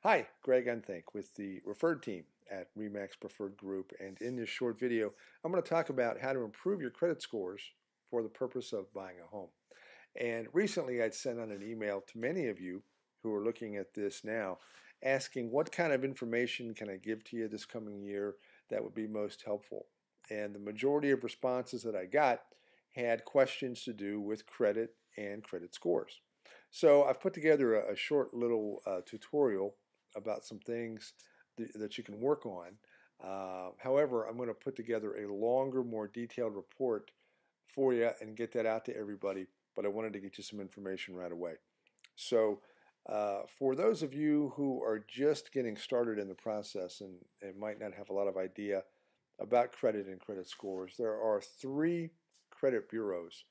Hi, Greg Unthink with the Referred team at Remax Preferred Group, and in this short video, I'm going to talk about how to improve your credit scores for the purpose of buying a home. And recently, I'd sent out an email to many of you who are looking at this now, asking what kind of information can I give to you this coming year that would be most helpful. And the majority of responses that I got had questions to do with credit and credit scores. So I've put together a short little tutorial about some things that you can work on. However, I'm going to put together a longer, more detailed report for you and get that out to everybody, but I wanted to get you some information right away. So for those of you who are just getting started in the process and might not have a lot of idea about credit and credit scores, there are three credit bureaus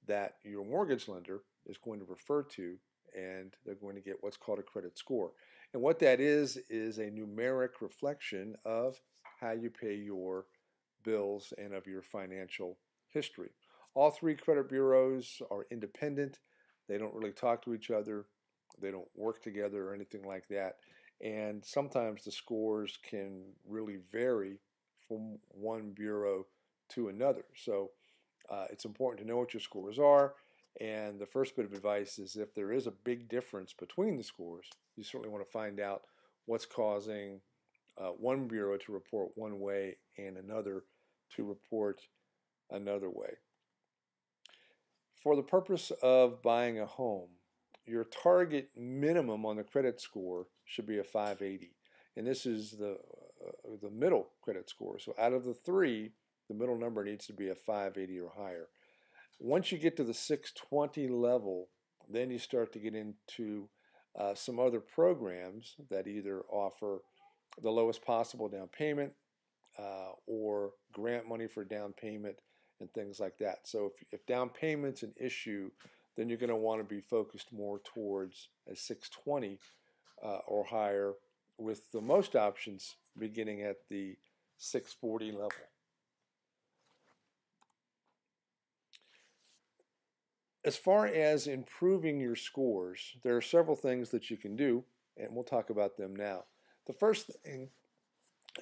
that your mortgage lender is going to refer to, and they're going to get what's called a credit score. And what that is a numeric reflection of how you pay your bills and of your financial history. All three credit bureaus are independent. They don't really talk to each other. They don't work together or anything like that. And sometimes the scores can really vary from one bureau to another. So it's important to know what your scores are. And the first bit of advice is if there is a big difference between the scores, you certainly want to find out what's causing one bureau to report one way and another to report another way. For the purpose of buying a home, your target minimum on the credit score should be a 580. And this is the middle credit score. So out of the three, the middle number needs to be a 580 or higher. Once you get to the 620 level, then you start to get into some other programs that either offer the lowest possible down payment or grant money for down payment and things like that. So if down payment's an issue, then you're going to want to be focused more towards a 620 or higher, with the most options beginning at the 640 level. As far as improving your scores, there are several things that you can do, and we'll talk about them now. The first thing,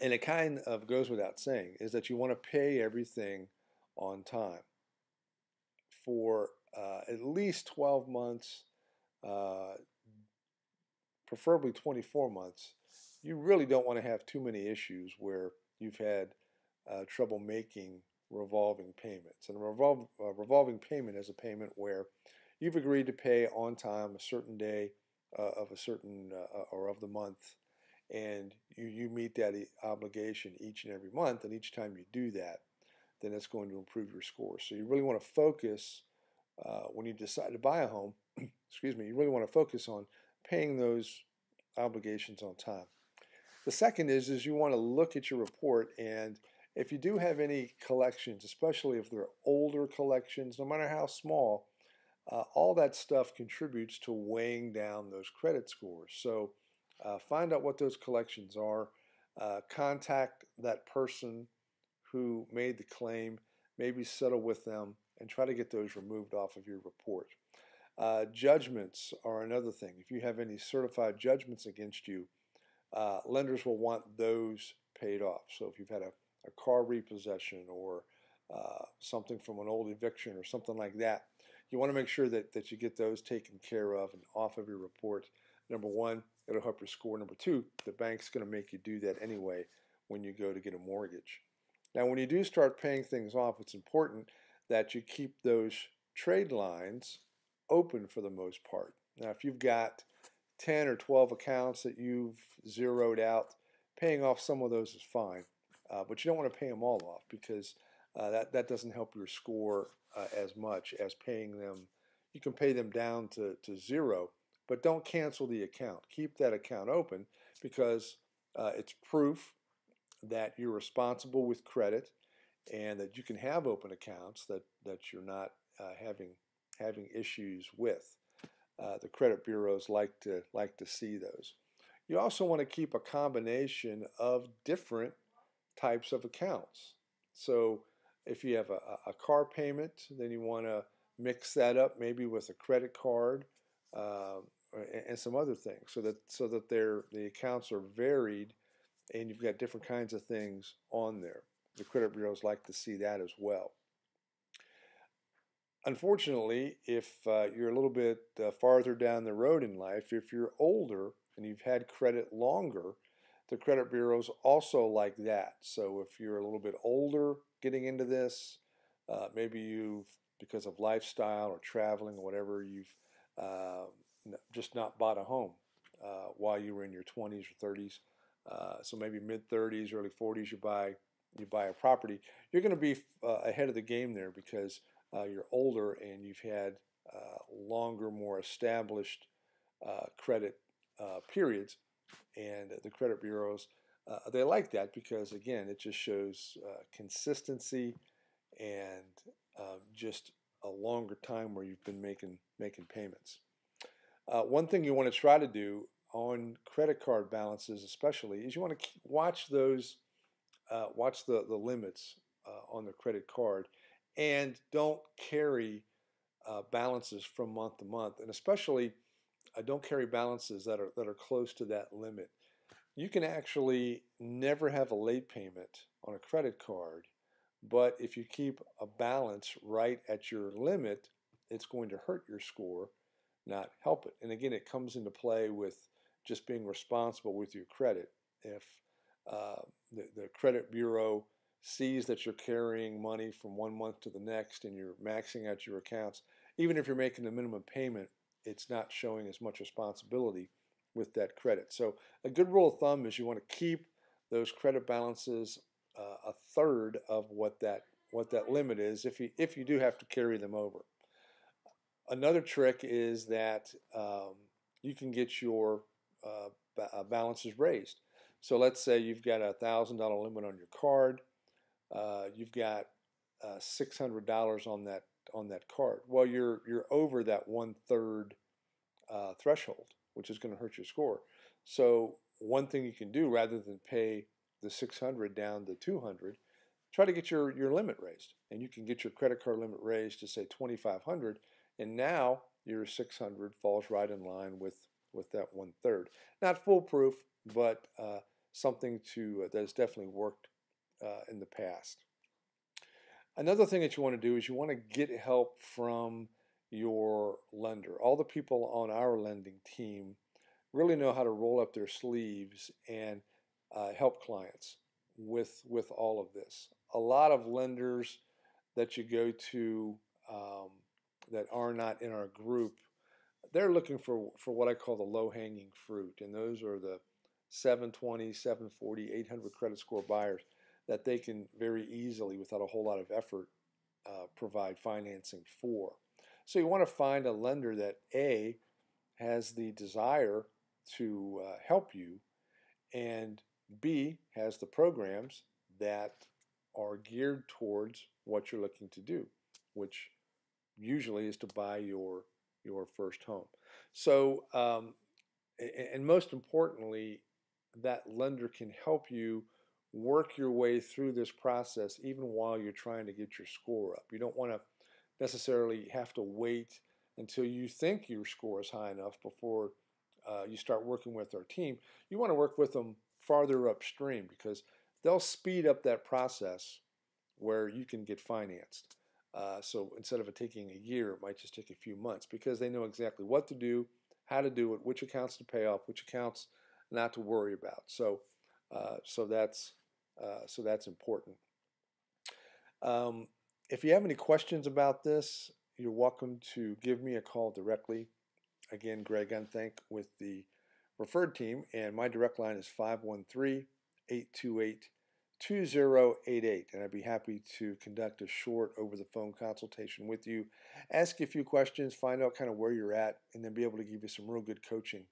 and it kind of goes without saying, is that you want to pay everything on time for at least 12 months, preferably 24 months. You really don't want to have too many issues where you've had trouble making revolving payments. And a revolving payment is a payment where you've agreed to pay on time a certain day of a certain or of the month, and you meet that obligation each and every month, and each time you do that, then it's going to improve your score. So you really want to focus when you decide to buy a home, excuse me, you really want to focus on paying those obligations on time. The second is you want to look at your report, and if you do have any collections, especially if they're older collections, no matter how small, all that stuff contributes to weighing down those credit scores. So find out what those collections are, contact that person who made the claim, maybe settle with them, and try to get those removed off of your report. Judgments are another thing. If you have any certified judgments against you, lenders will want those paid off. So if you've had a car repossession or something from an old eviction or something like that, you want to make sure that you get those taken care of and off of your report. Number one, it'll help your score. Number two, the bank's going to make you do that anyway when you go to get a mortgage. Now, when you do start paying things off, it's important that you keep those trade lines open for the most part. Now, if you've got 10 or 12 accounts that you've zeroed out, paying off some of those is fine. But you don't want to pay them all off, because that doesn't help your score as much as paying them. You can pay them down to zero, but don't cancel the account. Keep that account open, because it's proof that you're responsible with credit and that you can have open accounts that you're not having issues with. The credit bureaus like to see those. You also want to keep a combination of different types of accounts. So if you have a car payment, then you want to mix that up maybe with a credit card and some other things, so that the accounts are varied, and you've got different kinds of things on there. The credit bureaus like to see that as well. Unfortunately, if you're a little bit farther down the road in life, if you're older and you've had credit longer, the credit bureaus also like that. So if you're a little bit older getting into this, maybe you've, because of lifestyle or traveling or whatever, you've just not bought a home while you were in your 20s or 30s. So maybe mid 30s, early 40s, you buy a property. You're going to be ahead of the game there because you're older and you've had longer, more established credit periods, and the credit bureaus they like that because, again, it just shows consistency and just a longer time where you've been making payments. One thing you want to try to do on credit card balances, especially, is you want to watch those, watch the limits on the credit card, and don't carry balances from month to month, and especially don't carry balances that are close to that limit. You can actually never have a late payment on a credit card, but if you keep a balance right at your limit, it's going to hurt your score, not help it. And again, it comes into play with just being responsible with your credit. If the credit bureau sees that you're carrying money from one month to the next and you're maxing out your accounts, even if you're making the minimum payment, it's not showing as much responsibility with that credit. So a good rule of thumb is you want to keep those credit balances a third of what that limit is if you do have to carry them over. Another trick is that you can get your balances raised. So let's say you've got a $1,000 limit on your card. You've got $600 on that card. Well, you're over that 1/3 threshold, which is going to hurt your score. So one thing you can do, rather than pay the 600 down to 200, try to get your limit raised, and you can get your credit card limit raised to say 2,500, and now your 600 falls right in line with that 1/3. Not foolproof, but something that has definitely worked in the past. Another thing that you want to do is you want to get help from your lender. All the people on our lending team really know how to roll up their sleeves and help clients with all of this. A lot of lenders that you go to that are not in our group, they're looking for what I call the low-hanging fruit, and those are the 720, 740, 800 credit score buyers that they can very easily, without a whole lot of effort, provide financing for. So you want to find a lender that A, has the desire to help you, and B, has the programs that are geared towards what you're looking to do, which usually is to buy your first home. So, and most importantly, that lender can help you work your way through this process even while you're trying to get your score up. You don't want to necessarily have to wait until you think your score is high enough before you start working with our team. You want to work with them farther upstream because they'll speed up that process where you can get financed. So instead of it taking a year, it might just take a few months because they know exactly what to do, how to do it, which accounts to pay off, which accounts not to worry about. So that's important. If you have any questions about this, you're welcome to give me a call directly. Again, Greg Unthank with the referred team, and my direct line is 513-828-2088, and I'd be happy to conduct a short over-the-phone consultation with you, ask you a few questions, find out kind of where you're at, and then be able to give you some real good coaching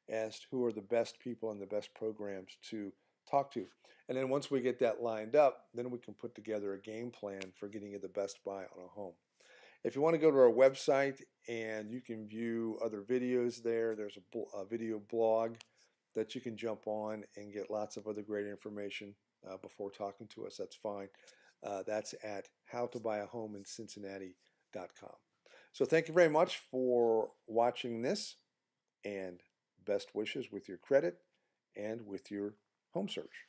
as to who are the best people and the best programs to talk to. And then once we get that lined up, then we can put together a game plan for getting you the best buy on a home. If you want to go to our website and you can view other videos there, there's a video blog that you can jump on and get lots of other great information before talking to us. That's fine. That's at howtobuyahomeincincinnati.com. So thank you very much for watching this. and best wishes with your credit and with your home search.